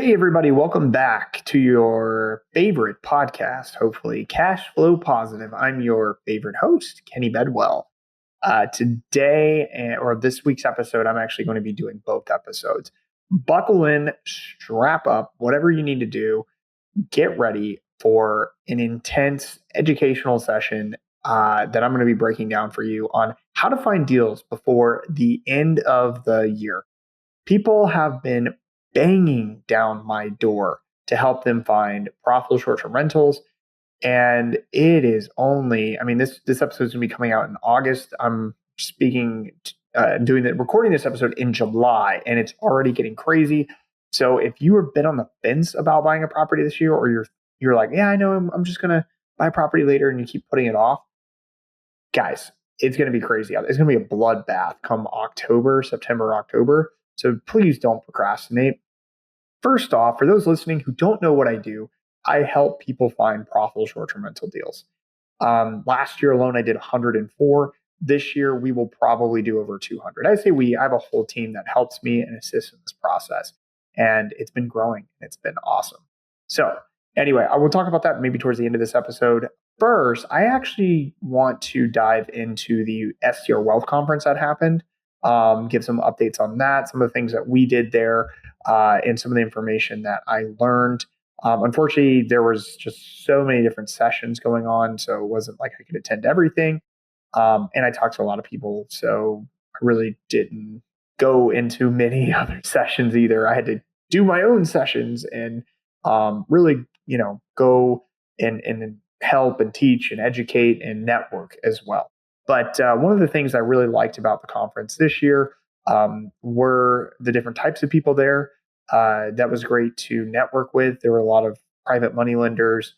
Hey, everybody, welcome back to your favorite podcast, hopefully Cash Flow Positive. I'm your favorite host, Kenny Bedwell. Today, or this week's episode, I'm actually going to be doing both episodes. Buckle in, strap up, whatever you need to do, get ready for an intense educational session that I'm going to be breaking down for you on how to find deals before the end of the year. People have been banging down my door to help them find profitable short-term rentals. And it is only, this episode is going to be coming out in August. I'm recording this episode in July, and it's already getting crazy. So if you have been on the fence about buying a property this year, or you're like, yeah, I know I'm just going to buy a property later, and you keep putting it off, guys, it's going to be crazy. It's going to be a bloodbath come September, October. So please don't procrastinate. First off, for those listening who don't know what I do, I help people find profitable short-term rental deals. Last year alone, I did 104. This year, we will probably do over 200. I have a whole team that helps me and assists in this process. And it's been growing. It's been awesome. So anyway, I will talk about that maybe towards the end of this episode. First, I actually want to dive into the STR Wealth Conference that happened. Give some updates on that, some of the things that we did there, and some of the information that I learned. Unfortunately, there was just so many different sessions going on, so it wasn't like I could attend everything. And I talked to a lot of people, so I really didn't go into many other sessions either. I had to do my own sessions and really, go and help and teach and educate and network as well. But one of the things I really liked about the conference this year were the different types of people there. That was great to network with. There were a lot of private money lenders,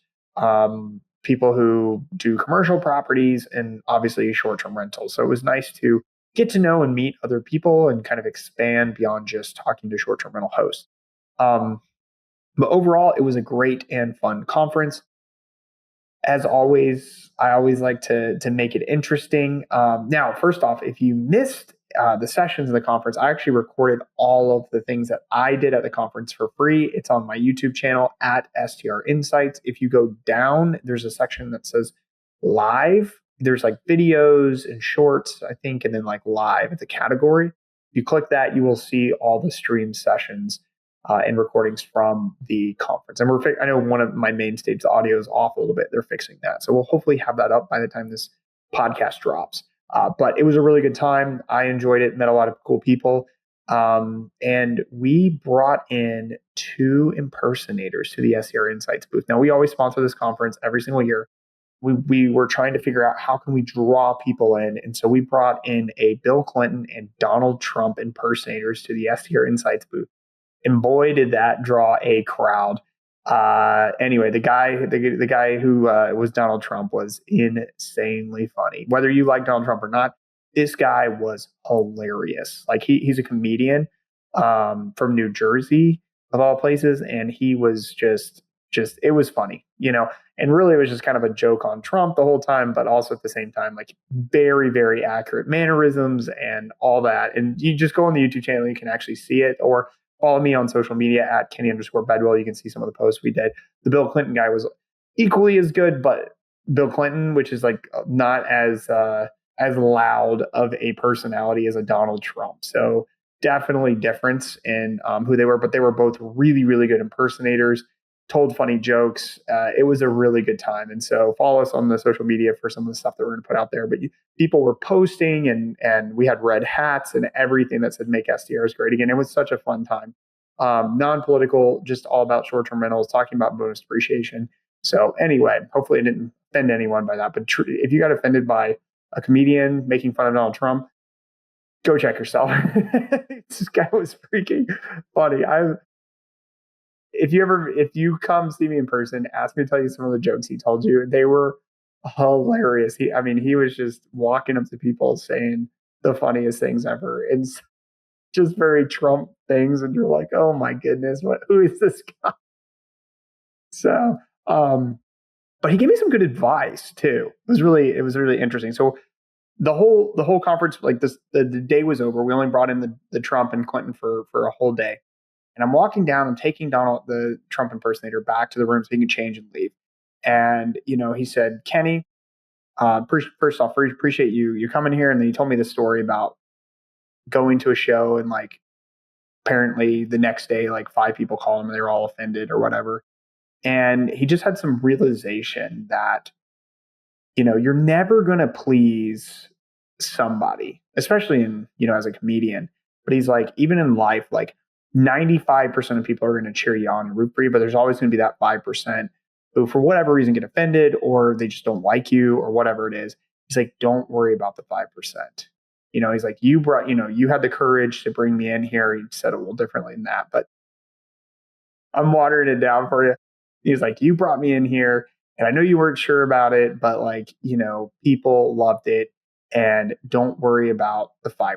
people who do commercial properties, and obviously short-term rentals. So it was nice to get to know and meet other people and kind of expand beyond just talking to short-term rental hosts. But overall, it was a great and fun conference. As always, I always like to make it interesting. Now, first off, if you missed the sessions of the conference, I actually recorded all of the things that I did at the conference for free. It's on my YouTube channel at STR Insights. If you go down, there's a section that says live. There's like videos and shorts, I think, and then like live at the category. If you click that, you will see all the stream sessions and recordings from the conference. And I know one of my main stages, the audio is off a little bit. They're fixing that. So we'll hopefully have that up by the time this podcast drops. But it was a really good time. I enjoyed it, met a lot of cool people. And we brought in 2 impersonators to the STR Insights booth. Now, we always sponsor this conference every single year. We were trying to figure out how can we draw people in. And so we brought in a Bill Clinton and Donald Trump impersonators to the STR Insights booth. And boy, did that draw a crowd. Anyway, the guy who was Donald Trump was insanely funny. Whether you like Donald Trump or not, this guy was hilarious. Like he's a comedian from New Jersey, of all places, and he was just it was funny, And really, it was just kind of a joke on Trump the whole time, but also at the same time, like very, very accurate mannerisms and all that. And you just go on the YouTube channel, you can actually see it, or follow me on social media at Kenny_Bedwell. You can see some of the posts we did. The Bill Clinton guy was equally as good, but Bill Clinton, which is like not as loud of a personality as a Donald Trump. So definitely difference in who they were, but they were both really, really good impersonators, told funny jokes. It was a really good time. And so follow us on the social media for some of the stuff that we're going to put out there. But people were posting and we had red hats and everything that said make STRs great again. It was such a fun time. Non-political, just all about short-term rentals, talking about bonus depreciation. So anyway, hopefully I didn't offend anyone by that. But if you got offended by a comedian making fun of Donald Trump, go check yourself. This guy was freaking funny. If you come see me in person, ask me to tell you some of the jokes he told you. They were hilarious. He was just walking up to people saying the funniest things ever. And just very Trump things. And you're like, oh my goodness, who is this guy? So, but he gave me some good advice too. It was really interesting. So the whole conference, like this, the day was over. We only brought in the Trump and Clinton for a whole day. And I'm walking down, I'm taking Donald, the Trump impersonator, back to the room so he can change and leave. And, he said, Kenny, first off, appreciate you coming here. And then he told me the story about going to a show and like apparently the next day, like 5 people called him and they were all offended or whatever. And he just had some realization that, you're never going to please somebody, especially in, as a comedian. But he's like, even in life, like 95% of people are going to cheer you on and root for you, but there's always going to be that 5% who, for whatever reason, get offended or they just don't like you or whatever it is. He's like, don't worry about the 5%. He's like, you had the courage to bring me in here. He said it a little differently than that, but I'm watering it down for you. He's like, you brought me in here and I know you weren't sure about it, but like, people loved it and don't worry about the 5%.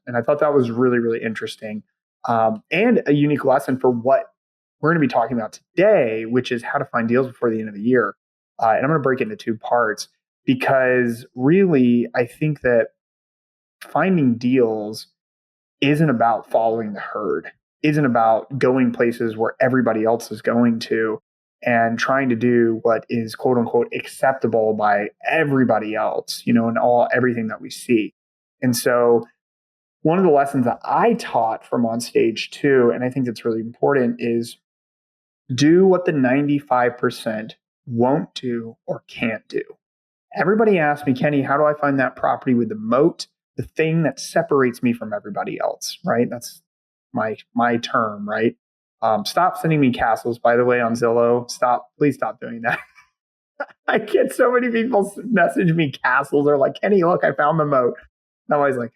And I thought that was really, really interesting and a unique lesson for what we're going to be talking about today, which is how to find deals before the end of the year. And I'm going to break it into 2 parts because really, I think that finding deals isn't about following the herd, isn't about going places where everybody else is going to and trying to do what is quote unquote acceptable by everybody else, and everything that we see. And so one of the lessons that I taught from on stage too, and I think that's really important, is do what the 95% won't do or can't do. Everybody asks me, Kenny, how do I find that property with the moat, the thing that separates me from everybody else, right? That's my term, right? Stop sending me castles, by the way, on Zillow. Please stop doing that. I get so many people message me castles. They're like, Kenny, look, I found the moat. And I'm always like,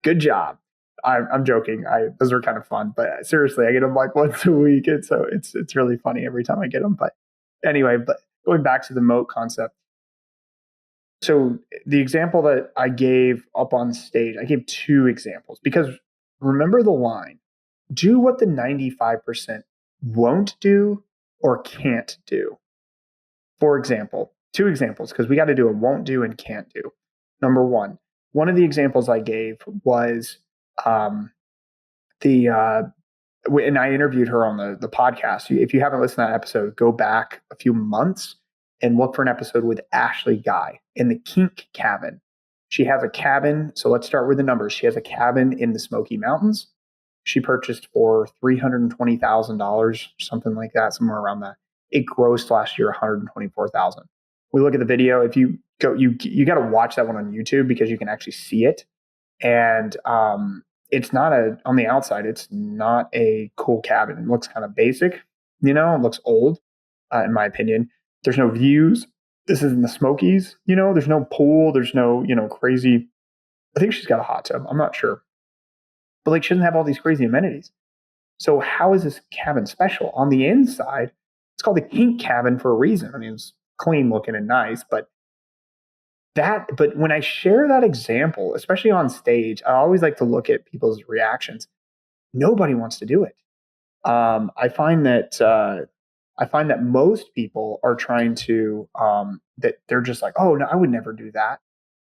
good job. I'm joking. Those are kind of fun, but seriously, I get them like once a week. And so it's really funny every time I get them. But anyway, going back to the moat concept. So the example that I gave up on stage, I gave 2 examples because remember the line, do what the 95% won't do or can't do. For example, 2 examples, because we got to do a won't do and can't do. Number one of the examples I gave was and I interviewed her on the podcast. If you haven't listened to that episode, go back a few months and look for an episode with Ashley Guy in the Kink cabin. She has a cabin. So let's start with the numbers. She has a cabin in the Smoky Mountains. She purchased for $320,000, something like that, somewhere around that. It grossed last year $124,000. We look at the video. If you go, you got to watch that one on YouTube because you can actually see it. And it's not on the outside, it's not a cool cabin. It looks kind of basic, it looks old, in my opinion. There's no views. This is in the Smokies, there's no pool. There's no, crazy. I think she's got a hot tub. I'm not sure. But like, she doesn't have all these crazy amenities. So how is this cabin special? On the inside, it's called the kink cabin for a reason. I mean, it's clean looking and nice, but when I share that example, especially on stage, I always like to look at people's reactions. Nobody wants to do it. I find that most people are trying to, that they're just like, oh, no, I would never do that.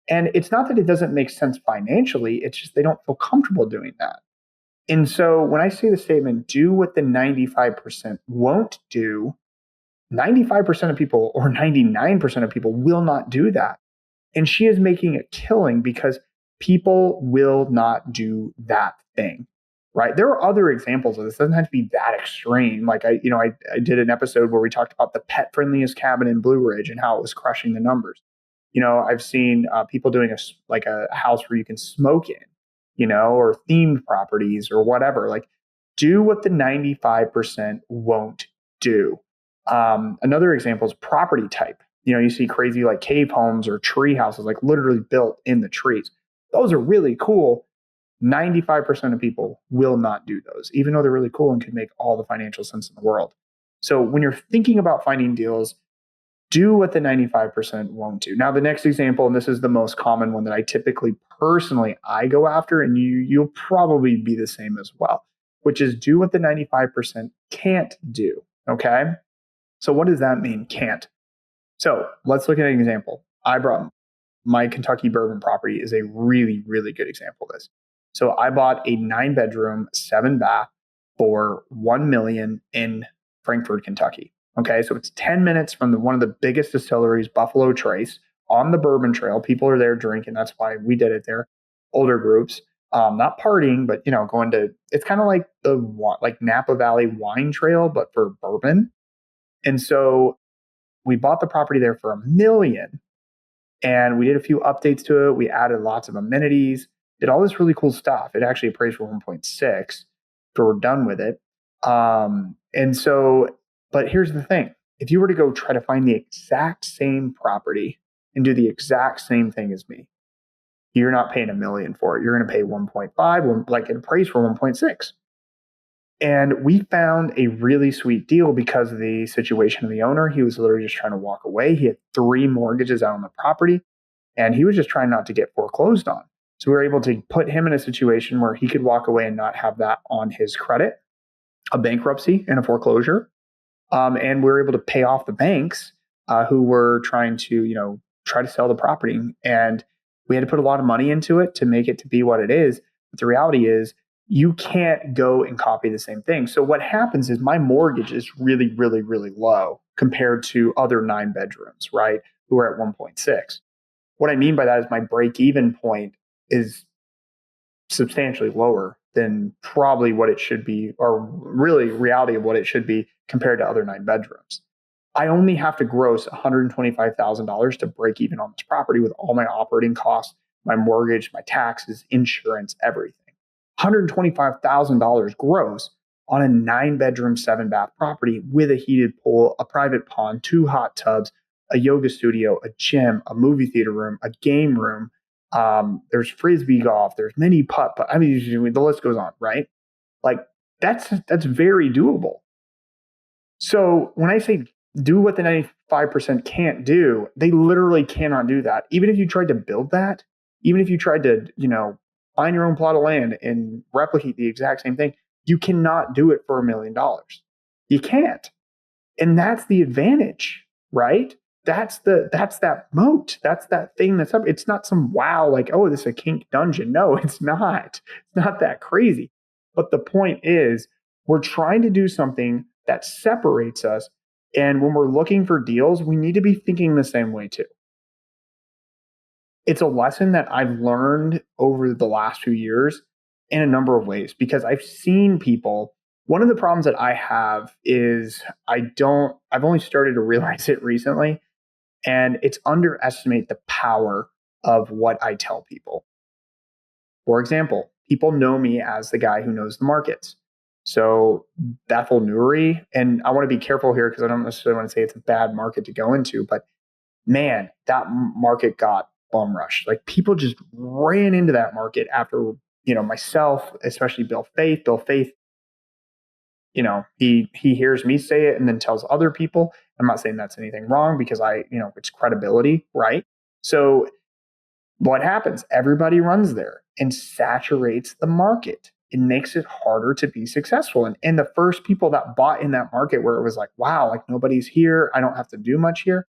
And it's not that it doesn't make sense financially. It's just they don't feel comfortable doing that. And so when I say the statement, do what the 95% won't do, 95% of people or 99% of people will not do that. And she is making a killing because people will not do that thing. Right. There are other examples of this. It doesn't have to be that extreme. Like I did an episode where we talked about the pet friendliest cabin in Blue Ridge and how it was crushing the numbers. I've seen people doing a house where you can smoke in, or themed properties or whatever. Like, do what the 95% won't do. Another example is property type. You see crazy like cave homes or tree houses, like literally built in the trees. Those are really cool. 95% of people will not do those, even though they're really cool and could make all the financial sense in the world. So when you're thinking about finding deals, do what the 95% won't do. Now, the next example, and this is the most common one that I typically personally I go after, and you'll probably be the same as well, which is do what the 95% can't do. Okay. So what does that mean? Can't. So let's look at an example. I brought my Kentucky Bourbon property is a really, really good example of this. So I bought a 9-bedroom, 7-bath for 1 million in Frankfort, Kentucky. Okay, so it's 10 minutes from one of the biggest distilleries, Buffalo Trace, on the Bourbon Trail. People are there drinking. That's why we did it there. Older groups, not partying, but going to. It's kind of like the Napa Valley Wine Trail, but for bourbon. And so we bought the property there for 1 million, and we did a few updates to it. We added lots of amenities, did all this really cool stuff. It actually appraised for 1.6, so we're done with it. And so, but here's the thing. If you were to go try to find the exact same property and do the exact same thing as me, you're not paying 1 million for it. You're going to pay 1.5, like it appraised for 1.6. And we found a really sweet deal because of the situation of the owner. He was literally just trying to walk away. He had 3 mortgages out on the property, and he was just trying not to get foreclosed on. So we were able to put him in a situation where he could walk away and not have that on his credit, a bankruptcy and a foreclosure. And we were able to pay off the banks who were trying to, try to sell the property. And we had to put a lot of money into it to make it to be what it is. But the reality is, you can't go and copy the same thing. So what happens is my mortgage is really, really, really low compared to other 9 bedrooms, right? Who are at 1.6. What I mean by that is my break-even point is substantially lower than probably what it should be, or really reality of what it should be compared to other 9 bedrooms. I only have to gross $125,000 to break even on this property with all my operating costs, my mortgage, my taxes, insurance, everything. $125,000 gross on a 9-bedroom, 7-bath property with a heated pool, a private pond, 2 hot tubs, a yoga studio, a gym, a movie theater room, a game room. There's frisbee golf. There's mini putt. I mean, the list goes on, right? Like that's very doable. So when I say do what the 95% can't do, they literally cannot do that. Even if you tried to build that, even if you tried to, find your own plot of land and replicate the exact same thing, you cannot do it for $1 million. You can't. And that's the advantage, right? That's that moat. That's that thing that's up. It's not some wow, like, oh, this is a kink dungeon. No, it's not. It's not that crazy. But the point is, we're trying to do something that separates us. And when we're looking for deals, we need to be thinking the same way too. It's a lesson that I've learned over the last few years in a number of ways, because I've seen people. One of the problems that I have is I've only started to realize it recently, and it's underestimate the power of what I tell people. For example, people know me as the guy who knows the markets. So Bethel Newry, and I want to be careful here because I don't necessarily want to say it's a bad market to go into, but man, that market got bum rushed. Like people just ran into that market after, myself, especially Bill Faith. Bill Faith, he hears me say it and then tells other people. I'm not saying that's anything wrong because it's credibility, right? So what happens? Everybody runs there and saturates the market. It makes it harder to be successful. And the first people that bought in that market where it was like, wow, like nobody's here, I don't have to do much here.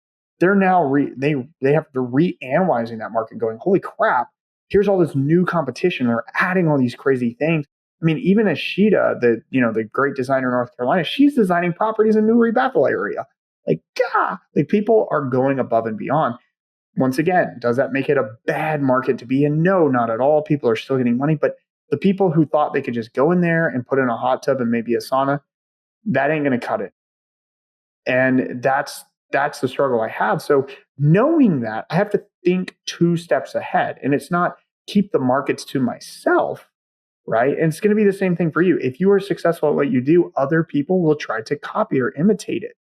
They're now they have to reanalyzing that market, going, holy crap, here's all this new competition. They're adding all these crazy things. I mean, even Ashita, the great designer in North Carolina, she's designing properties in Newry Bethel area. Like, like people are going above and beyond. Once again, does that make it a bad market to be in? No, not at all. People are still getting money, but the people who thought they could just go in there and put in a hot tub and maybe a sauna, that ain't going to cut it. And that's the struggle I have. So knowing that, I have to think 2 steps ahead. And it's not keep the markets to myself, right? And it's going to be the same thing for you. If you are successful at what you do, other people will try to copy or imitate it.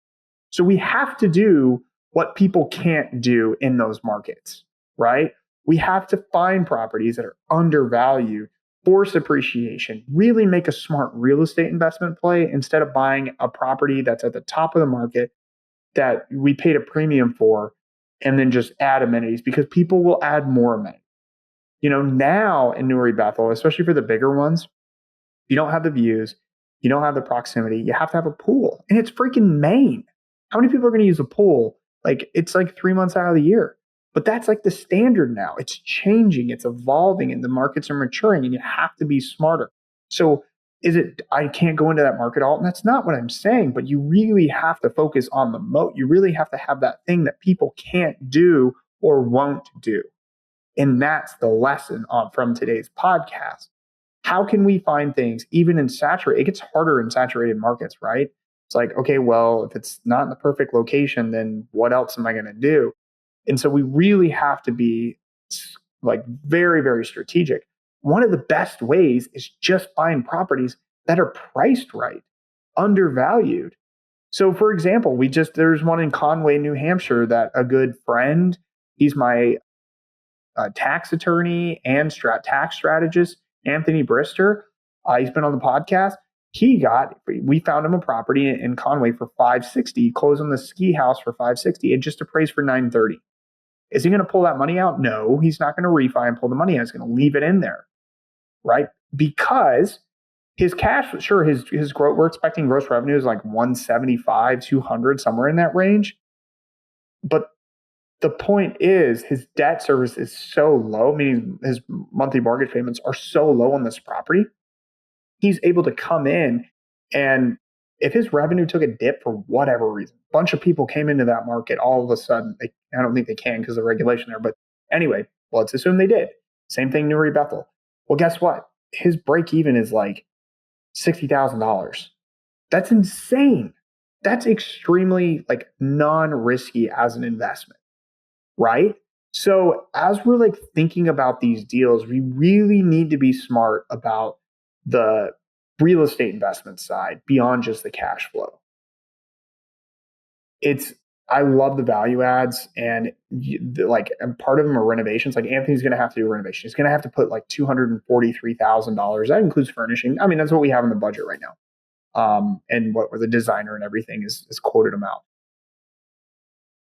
So we have to do what people can't do in those markets, right? We have to find properties that are undervalued, force appreciation, really make a smart real estate investment play instead of buying a property that's at the top of the market that we paid a premium for and then just add amenities, because people will add more amenities. Now in Newry Bethel, especially for the bigger ones, you don't have the views, you don't have the proximity, you have to have a pool. And it's freaking Maine. How many people are going to use a pool? Like it's like 3 months out of the year. But that's like the standard now. It's changing, it's evolving, and the markets are maturing, and you have to be smarter. So I can't go into that market at all? And that's not what I'm saying, but you really have to focus on the moat. You really have to have that thing that people can't do or won't do. And that's the lesson from today's podcast. How can we find things even in saturated? It gets harder in saturated markets, right? It's like, okay, well, if it's not in the perfect location, then what else am I going to do? And so we really have to be like very, very strategic. One of the best ways is just find properties that are priced right, undervalued. So for example, there's one in Conway, New Hampshire that a good friend, he's my tax attorney and tax strategist, Anthony Brister. He's been on the podcast. We found him a property in Conway for $560. He closed on the ski house for $560. It just appraised for $930. Is he going to pull that money out? No, he's not going to refi and pull the money out. He's going to leave it in there, right? Because his cash, sure, his growth, we're expecting gross revenue is like 175, 200, somewhere in that range. But the point is his debt service is so low, meaning his monthly mortgage payments are so low on this property. He's able to come in, and if his revenue took a dip for whatever reason, a bunch of people came into that market all of a sudden. I don't think they can because of the regulation there. But anyway, let's assume they did. Same thing, Newry Bethel. Well, guess what? His break even is like $60,000. That's insane. That's extremely like non-risky as an investment, right? So as we're like thinking about these deals, we really need to be smart about the real estate investment side beyond just the cash flow. I love the value adds, and part of them are renovations. Like Anthony's going to have to do a renovation. He's going to have to put like $243,000. That includes furnishing. I mean, that's what we have in the budget right now. And what the designer and everything is quoted him out.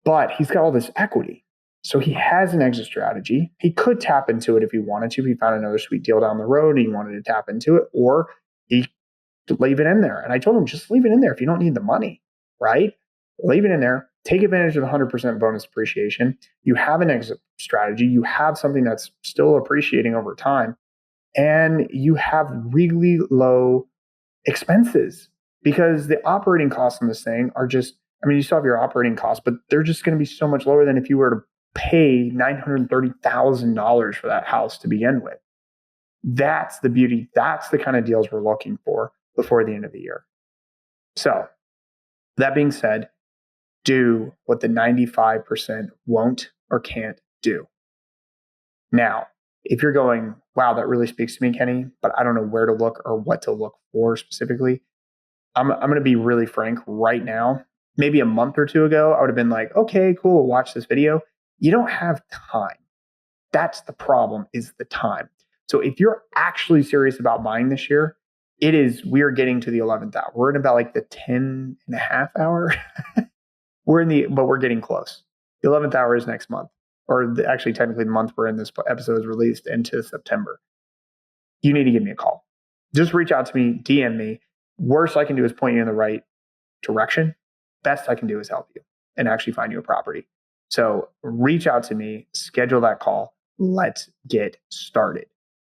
But he's got all this equity. So he has an exit strategy. He could tap into it if he wanted to. If he found another sweet deal down the road and he wanted to tap into it, or he could leave it in there. And I told him, just leave it in there if you don't need the money, right? Leave it in there. Take advantage of the 100% bonus depreciation. You have an exit strategy. You have something that's still appreciating over time. And you have really low expenses because the operating costs on this thing are just, I mean, you still have your operating costs, but they're just going to be so much lower than if you were to pay $930,000 for that house to begin with. That's the beauty. That's the kind of deals we're looking for before the end of the year. So that being said, do what the 95% won't or can't do. Now, if you're going, wow, that really speaks to me, Kenny, but I don't know where to look or what to look for specifically, I'm going to be really frank right now. Maybe a month or two ago, I would have been like, okay, cool, watch this video. You don't have time. That's the problem, is the time. So if you're actually serious about buying this year, we're getting to the 11th hour. We're in about like the 10 and a half hour. But we're getting close. The 11th hour is next month, or actually technically the month we're in this episode is released into September. You need to give me a call. Just reach out to me, DM me. Worst I can do is point you in the right direction. Best I can do is help you and actually find you a property. So reach out to me, schedule that call. Let's get started.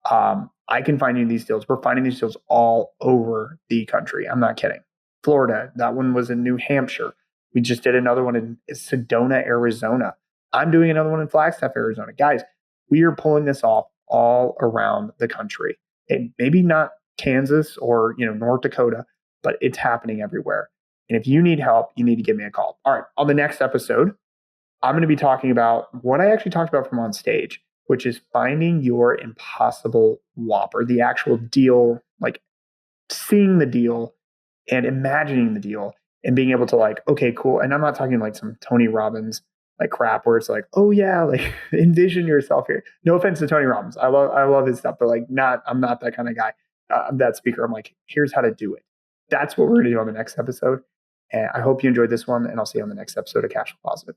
I can find you these deals. We're finding these deals all over the country. I'm not kidding. Florida, that one was in New Hampshire. We just did another one in Sedona, Arizona. I'm doing another one in Flagstaff, Arizona. Guys, we are pulling this off all around the country. And maybe not Kansas or North Dakota, but it's happening everywhere. And if you need help, you need to give me a call. All right, on the next episode, I'm going to be talking about what I actually talked about from on stage, which is finding your impossible whopper, the actual deal, like seeing the deal and imagining the deal and being able to like, okay, cool. And I'm not talking like some Tony Robbins like crap where it's like, oh yeah, like envision yourself here. No offense to Tony Robbins. I love his stuff, but like I'm not that kind of guy. I'm that speaker. I'm like, here's how to do it. That's what we're going to do on the next episode. And I hope you enjoyed this one, and I'll see you on the next episode of Cash Flow Positive.